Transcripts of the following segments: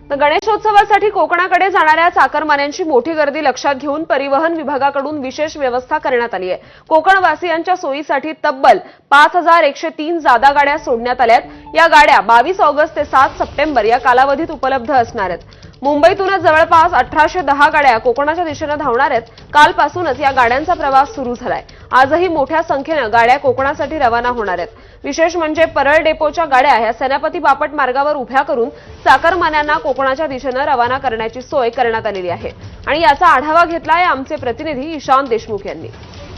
तर गणेशोत्सवासाठी कोकणाकडे जाणाऱ्या चाकरमान्यांची मोठी गर्दी लक्षात घेऊन परिवहन विभागाकडून विशेष व्यवस्था करण्यात आली आहे। कोकणवासियांच्या सोयीसाठी तब्बल 5103 जादा गाड्या सोडण्यात आल्यात। या गाड्या 22 ऑगस्ट ते 7 सप्टेंबर या कालावधीत उपलब्ध असणार आहेत। मुंबईतूनच जवळपास 1810 गाड्या कोकणाच्या दिशेने धावणार आहेत। कालपासूनच या गाड्यांचा प्रवास सुरू झालाय। आजही मोठ्या संख्येने गाड्या कोकणासाठी रवाना होणार आहेत। विशेष म्हणजे परळ डेपोच्या गाड्या ह्या सेनापती बापट मार्गावर उभ्या करून चाकरमान्यांना कोकणाच्या दिशेने रवाना करण्याची सोय करण्यात आलेली आहे। आणि याचा आढावा घेतलाय आमचे प्रतिनिधी ईशान देशमुख यांनी।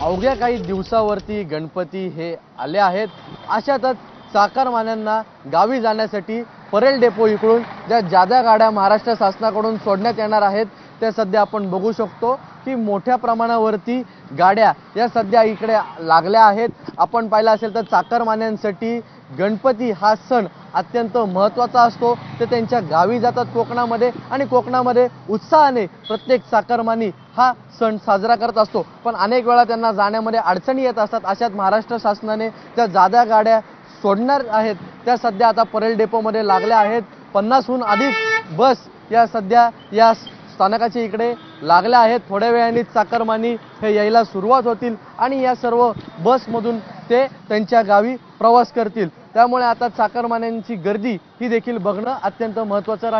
अवघ्या काही दिवसावरती गणपती हे आले आहेत। अशातच चाकरमान्यांना गावी जाण्यासाठी परेल डेपो इकडून ज्या गाड्या महाराष्ट्र शासनाकडून सोडण्यात येणार आहेत त्या सध्या आपण बघू शकतो की मोठ्या प्रमाणावरती गाड्या या सध्या इकडे लागल्या आहेत। आपण पाहिलं असेल तर चाकरमान्यांसाठी गणपती हा सण अत्यंत महत्त्वाचा असतो। ते त्यांच्या गावी जातात कोकणामध्ये आणि कोकणामध्ये उत्साहाने प्रत्येक चाकरमानी हा सण साजरा करत असतो। पण अनेक वेळा त्यांना जाण्यामध्ये अडचणी येत असतात। अशात महाराष्ट्र शासनाने त्या जादा गाड्या सोडणार आहेत त्या सध्या आता परेल डेपोमध्ये लागल्या आहेत। 50हून अधिक बस या सध्या या स्थानकाच्या इकडे लागल्या आहेत। थोड्या वेळाने चाकरमानी हे यायला सुरुवात होतील आणि या सर्व बसमधून ते त्यांच्या गावी प्रवास करतील। त्यामुळे आता चाकरमान्यांची गर्दी ही देखील बघणं अत्यंत महत्त्वाचं राहील।